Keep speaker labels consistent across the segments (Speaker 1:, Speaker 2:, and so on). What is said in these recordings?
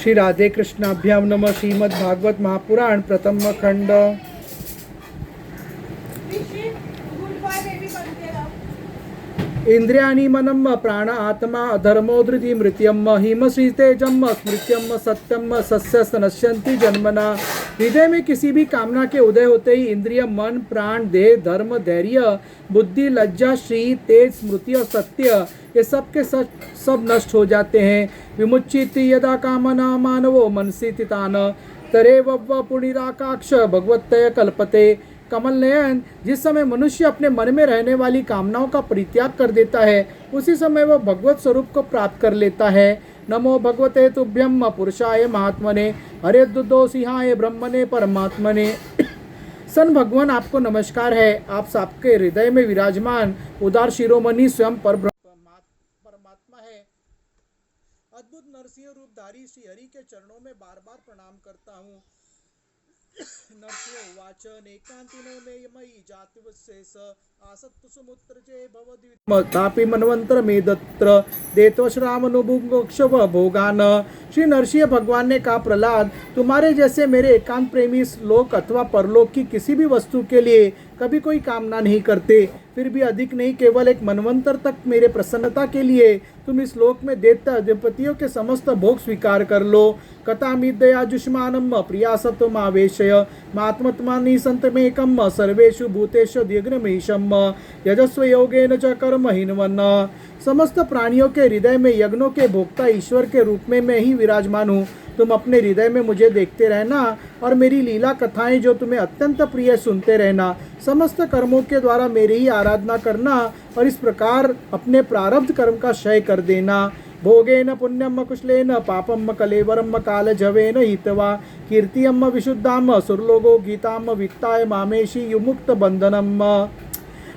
Speaker 1: श्री राधे कृष्णाभ्याम नमः। श्रीमद् भागवत महापुराण प्रथम खंड। इंद्रियाणि मनम प्राण आत्मा अधर्मो धृति मृत्यम हिम श्रीतेजम स्मृत्यम सत्यम सस्य नश्यन्ति जन्मना। हृदय में किसी भी कामना के उदय होते ही इंद्रिय, मन, प्राण, देह, धर्म, धैर्य, बुद्धि, लज्जा, श्री, तेज, स्मृति और सत्य ये सब के सब नष्ट हो जाते हैं। विमुच्यते यदा कामना मानवो मनसि तितान तरेव पुनिराकाक्ष भगवत्तय कल्पते। कमल नयन, जिस समय मनुष्य अपने मन में रहने वाली कामनाओं का परित्याग कर देता है उसी समय वह भगवत स्वरूप को प्राप्त कर लेता है। नमो भगवते तुभ्यम पुरुषाय महात्मने हरे दुदोसिहाय ब्रह्मणे परमात्मने। सन भगवान आपको नमस्कार है। आप सबके हृदय में विराजमान उदार शिरोमणि स्वयं परमात्मा है। अद्भुत नरसिंह रूपधारी श्री हरि के चरणों में बार बार प्रणाम करता हूँ। नरसिंह उवाच नेकांतिनो मे मयि जातिवशेष आसक्त समुद्रजे भवद्वितापि मनवंतर मेदत्र देतोश्रामनुभुक्षव भोगान। श्री नरसिंह भगवान ने कहा, प्रहलाद, तुम्हारे जैसे मेरे एकांत प्रेमी लोक अथवा परलोक की किसी भी वस्तु के लिए कभी कोई कामना नहीं करते, फिर भी अधिक नहीं केवल एक मनवंतर तक मेरे प्रसन्नता के लिए तुम इस लोक में दैत्य अधिपतियों के समस्त भोग स्वीकार कर लो। कथामिदया जुष्मानम प्रिया सत्वमावेशय मात्मत्मानि संतमेकम सर्वेषु भूतेषु दीर्घमेशम यजस्व योगेन च कर्म हिन्वन्न। समस्त प्राणियों के हृदय में यज्ञों के भोक्ता ईश्वर के रूप में मैं ही विराजमान हूँ। तुम अपने हृदय में मुझे देखते रहना और मेरी लीला कथाएं जो तुम्हें अत्यंत प्रिय सुनते रहना। समस्त कर्मों के द्वारा मेरी ही आराधना करना और इस प्रकार अपने प्रारब्ध कर्म का क्षय कर देना। भोगेन पुण्यम कुशलेन पापम कलेवरम काल जवेन हितवा कीर्तियम विशुद्धाम सुरलोगो गीताम वित्ताय मामेशी युमुक्त बंधनम।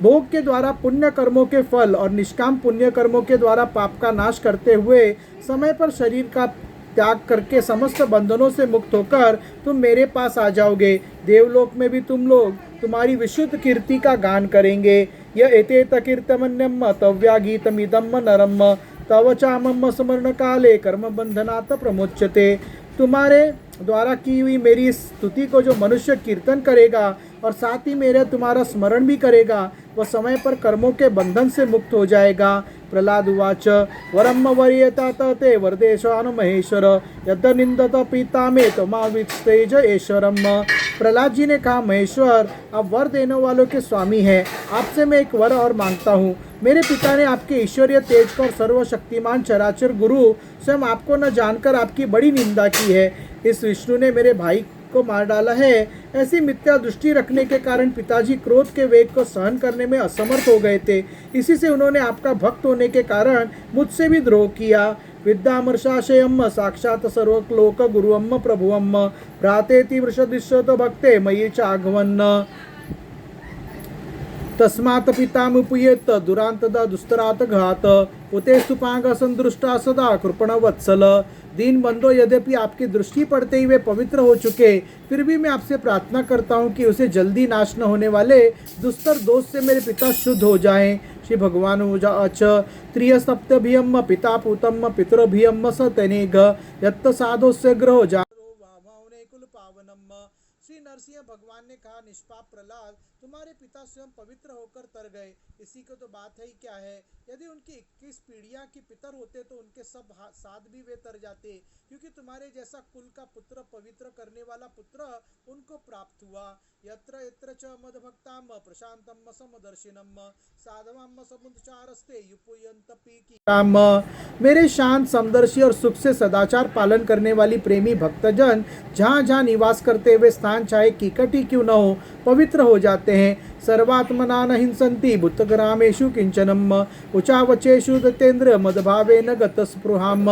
Speaker 1: भोग के द्वारा पुण्य कर्मों के फल और निष्काम पुण्य कर्मों के द्वारा पाप का नाश करते हुए समय पर शरीर का त्याग करके समस्त बंधनों से मुक्त होकर तुम मेरे पास आ जाओगे। देवलोक में भी तुम लोग तुम्हारी विशुद्ध कीर्ति का गान करेंगे। यह एतेत कीर्तमन्यम तव्या गीतमिदम नरम तव चामम स्मरण काले कर्म बंधनात् प्रमोच्यते। तुम्हारे द्वारा की हुई मेरी स्तुति को जो मनुष्य कीर्तन करेगा और साथ ही मेरे तुम्हारा स्मरण भी करेगा वह समय पर कर्मों के बंधन से मुक्त हो जाएगा। प्रहलाद उवाच वरम वर्येतात ते वरदेशानु महेश्वर यद निंदत पिता में तमावितेज ऐश्वरम। प्रहलाद जी ने कहा, महेश्वर आप वर देने वालों के स्वामी हैं, आपसे मैं एक वर और मांगता हूँ। मेरे पिता ने आपके ईश्वरीय तेज को और सर्वशक्तिमान चराचर गुरु स्वयं आपको न जानकर आपकी बड़ी निंदा की है। इस विष्णु ने मेरे भाई को मार डाला है। ऐसी मिथ्या दृष्टि रखने के कारण पिताजी क्रोध के वेग को सहन करने में असमर्थ हो गए थे। इसी से उन्होंने आपका भक्त होने के कारण मुझसे भी द्रोह किया। विद्यामर्षाशयम साक्षात सर्वलोक गुरुअम प्रभुअम भ्रातेति वृषदिश्यत भक्ते मयि चाघवन्न। तस्मात् पितामुपयेत दुरांतदा दुस्तरात घात उते स्तुपांग संदृष्टा सदा कृपण वत्सल। दीन बंधो, यद्यपि आपकी दृष्टि पड़ते ही वे पवित्र हो चुके, फिर भी मैं आपसे प्रार्थना करता हूँ कि उसे जल्दी नाश न होने वाले दुस्तर दोष से मेरे पिता शुद्ध हो जाएं। श्री भगवान उवाच त्रिय सप्तभियम पिता पूतम पितृभियम सतनेघ यत्त साधोस्य ग्रहो जा कुल पावनम। श्री नरसिंह भगवान ने कहा, निष्पाप प्रहलाद, तुम्हारे पिता स्वयं पवित्र होकर तर गए, इसी को तो बात है ही क्या है। यदि उनकी 21 पीढ़ियां की पितर होते तो उनके सब साथ भी वे तर जाते, क्योंकि तुम्हारे जैसा कुल का पुत्र पवित्र करने वाला पुत्र उनको प्राप्त हुआ। यत्र यत्र च मद्भक्ताम प्रशांतम समदर्शिनम साधवाम समुच्चारस्ते युपुयंतपि काम। मेरे शांत समदर्शी और सुख से सदाचार पालन करने वाली प्रेमी भक्तजन जहाँ जहाँ निवास करते हुए स्थान चाहे कीकट ही क्यों न हो पवित्र हो जाते हैं। सर्वात्मना न हिंसन्ति भूतग्रामेषु किंचनम उचावचेषु दत्तेन्द्र मदभावेन गतस्पृहाम।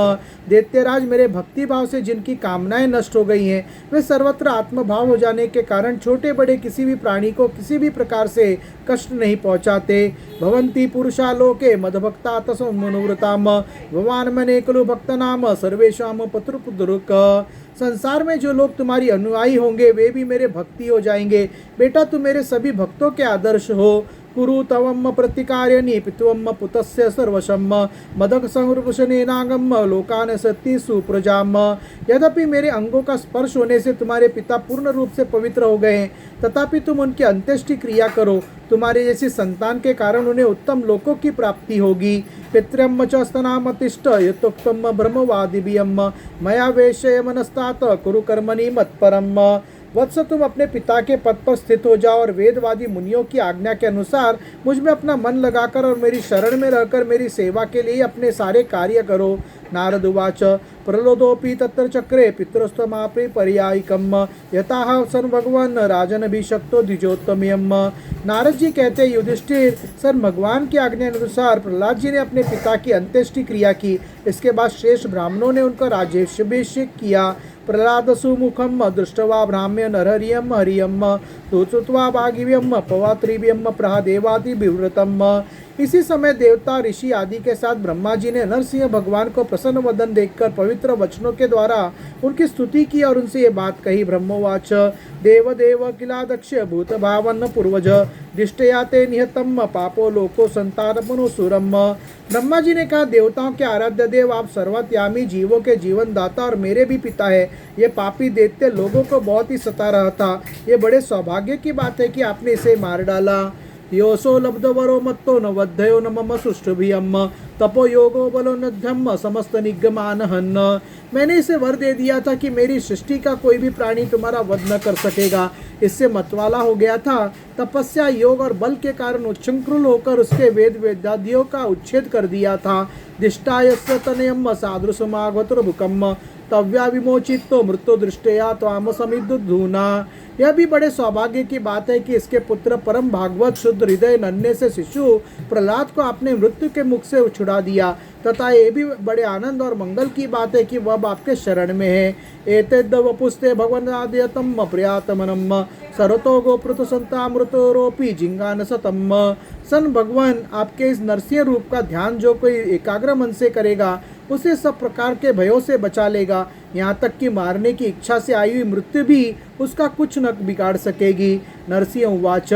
Speaker 1: दैत्यराज, मेरे भक्ति भाव से जिनकी कामनाएं नष्ट हो गई हैं वे सर्वत्र आत्मभाव हो जाने के कारण छोटे बड़े किसी भी प्राणी को किसी भी प्रकार से कष्ट नहीं पहुंचाते। भवन्ति पुरुषा लोके मदभक्ता तस्मनुव्रताम भवान मने खलु भक्तनाम सर्वेषाम पत्रुपुत्रुक। संसार में जो लोग तुम्हारी अनुयायी होंगे वे भी मेरे भक्ति हो जाएंगे। बेटा, तुम मेरे सभी भक्तों के आदर्श हो। कुरु तवम प्रतिकार्यनि पितुवम पुतस्य सर्वशम मदक संरूपशनेनागम लोकान सती सुप्रजाम। यद्यपि मेरे अंगों का स्पर्श होने से तुम्हारे पिता पूर्ण रूप से पवित्र हो गए हैं, तथापि तुम उनकी अंत्येष्टि क्रिया करो। तुम्हारे जैसी संतान के कारण उन्हें उत्तम लोकों की प्राप्ति होगी। पितृम च स्तनामतिष्ठ यथोक्तम ब्रह्मवादिभियम मया वेश्य मनस्तात कुरु कर्मणि मत्परम। वत्स, तुम अपने पिता के पद पर स्थित हो जाओ और वेदवादी मुनियों की आज्ञा के अनुसार मुझ में अपना मन लगाकर और मेरी शरण में रहकर मेरी सेवा के लिए अपने सारे कार्य करो। नारद उवाच प्रलोदोपि तत्र चक्रे पितृस्तमापि पर्यायिकम यथा सन भगवान राजनभिषक्तो द्विजोत्तमयम। नारद जी कहते हैं, युधिष्ठिर, सर भगवान की आज्ञा के अनुसार प्रहलाद जी ने अपने पिता की अंत्येष्टि क्रिया की। इसके बाद श्रेष्ठ ब्राह्मणों ने उनका राज्याभिषेक किया। प्रहलाद सुमुखम दृष्टवा ब्राह्म्य नरहरियम हरियम तुचुत्वा भागिव्यम पवात्रिव्यम प्रहादेवादि विव्रतम। इसी समय देवता ऋषि आदि के साथ ब्रह्मा जी ने नरसिंह भगवान को प्रसन्न वदन देखकर पवित्र वचनों के द्वारा उनकी स्तुति की और उनसे ये बात कही। ब्रह्मोवाच देव देव किला दक्ष भूत भावन पूर्वज दिष्टया ते निहतम पापो लोको संतानपनो सुरम। ब्रह्मा जी ने कहा, देवताओं के आराध्य देव, आप सर्वत्यामी जीवों के जीवन दाता और मेरे भी पिता है। ये पापी दैत्य लोगों को बहुत ही सता रहा था। ये बड़े सौभाग्य की बात है कि आपने इसे मार डाला। योसो लब्धवरो मत्तो न वध्ययो न मम सुष्ठुभियम तपो योगो बलो नध्यम समस्त निगमान हन्न। मैंने इसे वर दे दिया था कि मेरी सृष्टि का कोई भी प्राणी तुम्हारा वध न कर सकेगा। इससे मतवाला हो गया था। तपस्या, योग और बल के कारण उच्छृंखल होकर उसके वेद वेदादियों का उच्छेद कर दिया था। दिष्टायस्य तनयम सादृशमागवतुर्भुकम तव्या विमोचितो मृत्यु दृष्टया त्वाम समिद्धूना। यह भी बड़े सौभाग्य की बात है कि इसके पुत्र परम भागवत शुद्ध हृदय नन्हे से शिशु प्रहलाद को आपने मृत्यु के मुख से छुड़ा दिया, तथा ये भी बड़े आनंद और मंगल की बात है कि वह आपके शरण में है। एतद् वपुस्ते भगवनाद्यतम प्रियातमनम सरतो गोपृत संतामृतरोपि जिंगान सतम। सन भगवान, आपके इस नरसिंह रूप का ध्यान जो कोई एकाग्र मन से करेगा उसे सब प्रकार के भयों से बचा लेगा। यहाँ तक कि मारने की इच्छा से आई हुई मृत्यु भी उसका कुछ न बिगाड़ सकेगी। नरसिंह उवाच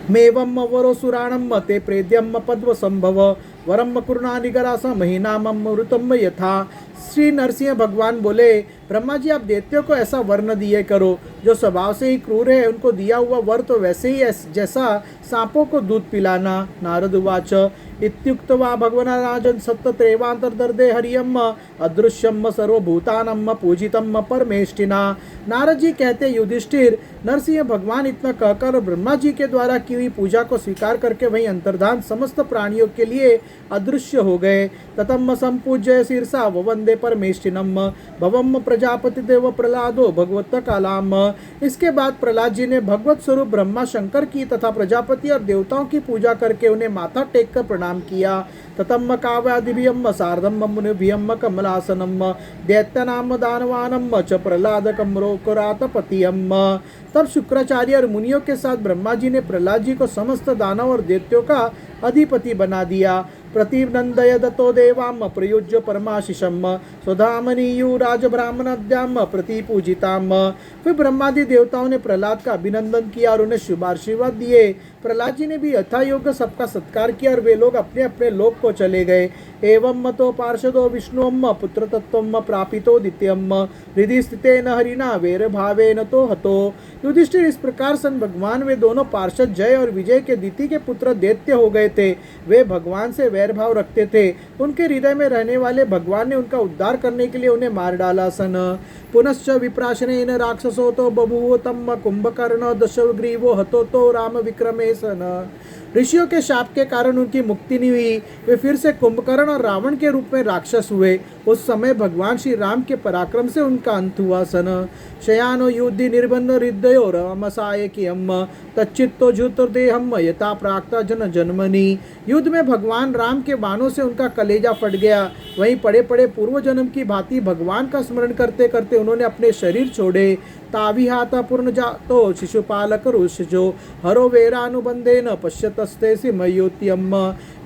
Speaker 1: मेवम वरो सुराणम ते प्रेद्यम पद्म संभव वरम कुर्णा निगरास महीनाम मृतम यथा। श्री नरसिंह भगवान बोले, ब्रह्मा जी, आप दैत्यों को ऐसा वर न दिए करो। जो स्वभाव से ही क्रूर है, उनको दिया हुआ वर तो वैसे ही जैसा सांपों को दूध पिलाना। नारद उवाच इत्युक्त्वा भगवना राजन सत्तत्रेवांतर्दर्दे हरियम अदृश्यम सर्वभूतानम पूजितम परमेष्टिना। नारद जी कहते, युधिष्ठिर, नरसिंह भगवान इतना कहकर ब्रह्मा जी के द्वारा की हुई पूजा को स्वीकार करके वही अंतर्धान समस्त प्राणियों के लिए अदृश्य हो गए। ततम संपूज्य शीर्षा वंदे परमेष्टिनम भवम प्रजापति देव प्रहलादो भगवत कालाम। इसके बाद प्रहलाद जी ने भगवत स्वरूप ब्रह्मा शंकर की तथा प्रजापति और देवताओं की पूजा करके उन्हें माथा टेक कर प्रणाम किया। ततम काव्यादिभ्यम सार्धम मुनिभ्यम कमलासनम दैत्यनाम दानवानम च प्रहलादकम रोकरातपतियम। तब शुक्राचार्य और मुनियों के साथ ब्रह्मा जी ने प्रहलाद जी को समस्त दानव और दैत्यों का अधिपति बना दिया। प्रतिनंदय दत्तो देवाम प्रयुज्य परमाशिषम स्वधामनीयु राजब्राह्मणाद्याम प्रतिपूजिताम। फिर ब्रह्मादि देवताओं ने प्रहलाद का अभिनंदन किया और उन्हें शुभाशीर्वाद दिए। प्रहलाद जी ने भी यथायोग्य सबका सत्कार किया और वे लोग अपने अपने लोक को चले गए। एवं मतो पार्षदो विष्णुम पुत्र तत्वम प्रापितो द्वितीयम हृदि स्थितेन हरिणा वेर भावेन तो हतो। युधिष्ठिर, इस प्रकार सन भगवान वे दोनों पार्षद जय और विजय के द्वितीय के पुत्र दैत्य हो गए थे। वे भगवान से वैर भाव रखते थे। उनके हृदय में रहने वाले भगवान ने उनका उद्धार करने के लिए उन्हें मार डाला। सन पुनश्च विप्राशनेन राक्षसो तो बभूव तम कुंभकर्ण दशग्रीवो हतो तो राम विक्रमे सन। ऋषियों के शाप के कारण उनकी मुक्ति नहीं हुई। वे फिर से कुंभकर्ण और रावण के रूप में राक्षस हुए। उस समय भगवान श्री राम के पराक्रम से उनका अंत हुआ। सन शयानो युद्धि निर्बंध हृदयो रमसाय की अम्म तच्चित्तो ज्योतिर्देहम यथा प्राक्ता जन जन्मनि। युद्ध में भगवान राम के बाणों से उनका कलेजा फट गया। वहीं पड़े पड़े पूर्व जन्म की भांति भगवान का स्मरण करते करते उन्होंने अपने शरीर छोड़े। ताविहाता पूर्ण जातो शिशुपालक ऋषिजो हरो वेरानुबंधेन पश्यतस्ते सिमयोत्यम।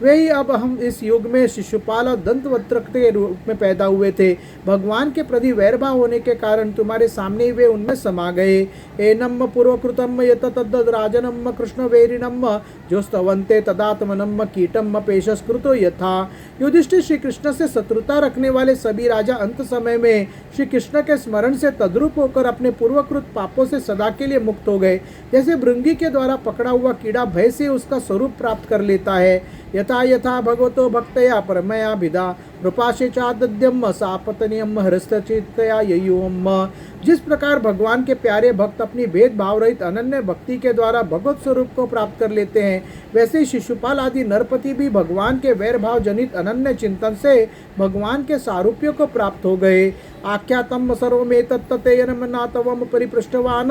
Speaker 1: वे ही अब हम इस युग में शिशुपाल और दंतवक्त्र के रूप में पैदा हुए थे। भगवान के प्रति वैरभाव होने के कारण तुम्हारे सामने ही वे उनमें समा गए। एनम पूर्वकृतम यत तद्दद राजनम कृष्ण वेरिणम जो स्तवंते तदात्मनम कीटम पेशस्कृतो यथा। युधिष्ठिर श्री कृष्ण से शत्रुता रखने वाले सभी राजा अंत समय में श्री कृष्ण के स्मरण से तद्रूप होकर अपने पूर्वकृत पापों से सदा के लिए मुक्त हो गए। जैसे भृंगी के द्वारा पकड़ा हुआ कीड़ा भय से उसका स्वरूप प्राप्त कर लेता है। यथा यथा भगवतो भक्तया परमया भिदा रूपाशे चादद्यम सापतनियम हृष्टचित्तया ययुम। जिस प्रकार भगवान के प्यारे भक्त अपनी भेदभाव रहित अनन्य भक्ति के द्वारा भगवत स्वरूप को प्राप्त कर लेते हैं, वैसे ही शिशुपाल आदि नरपति भी भगवान के वैरभाव जनित अनन्य चिंतन से भगवान के सारूप्य को प्राप्त हो गए। आख्यातम सर्वमेतत्तेयनमनातवम परिपृष्टवान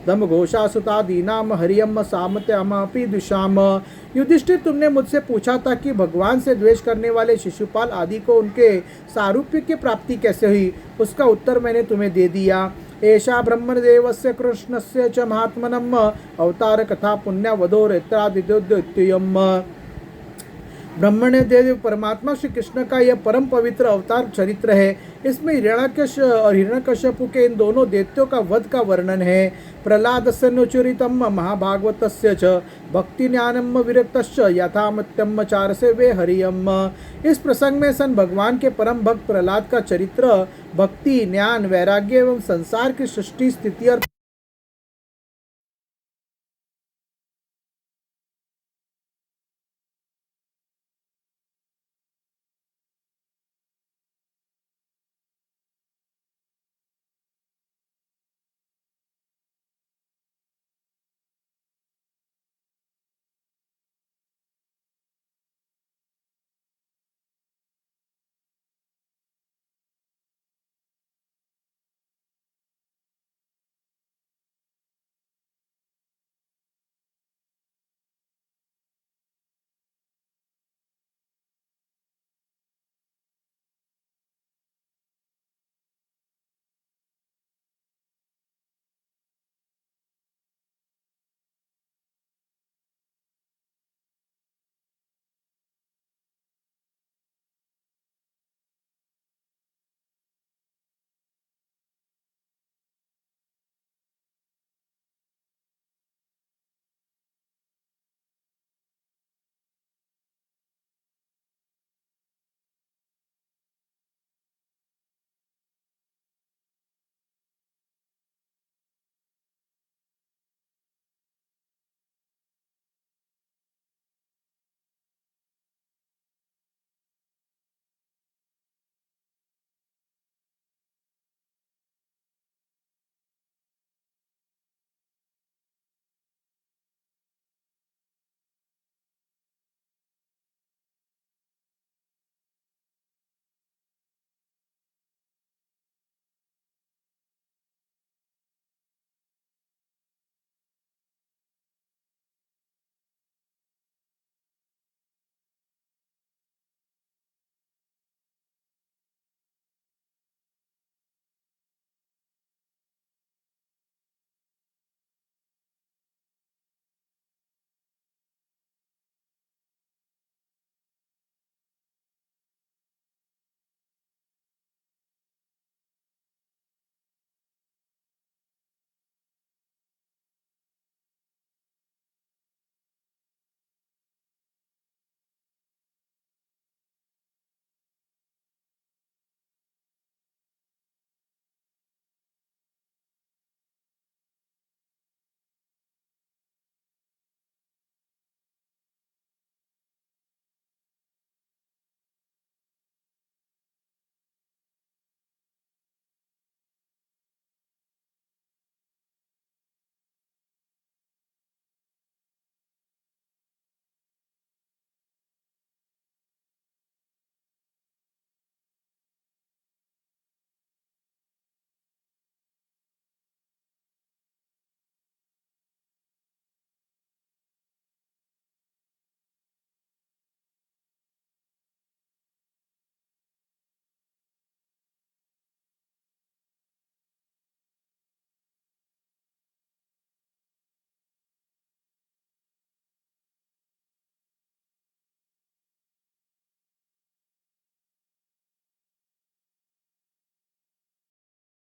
Speaker 1: दम घोषासुतादीनाम हरियम सामत्यमपि दुषाम। युधिष्ठिर, तुमने मुझसे पूछा था कि भगवान से द्वेष करने वाले शिशुपाल आदि को उनके सारूप्य की प्राप्ति कैसे हुई। उसका उत्तर मैंने तुम्हें दे दिया। एषा ब्रह्मदेवस्य कृष्णस्य च महात्मनम अवतार कथा पुण्यवधोरेत्रादिद्योद्यम। ब्रह्मण्य देव परमात्मा श्री कृष्ण का यह परम पवित्र अवतार चरित्र है। इसमें हिरण्याक्ष और हिरण्यकश्यपु के इन दोनों दैत्यों का वध का वर्णन है। प्रहलादस्य नुचुरितम महाभागवतस्य च भक्ति ज्ञानम विरक्तश्च यथामत्यम चारसे वे हरियम। इस प्रसंग में सन भगवान के परम भक्त प्रहलाद का चरित्र भक्ति ज्ञान वैराग्य एवं संसार की सृष्टि स्थिति और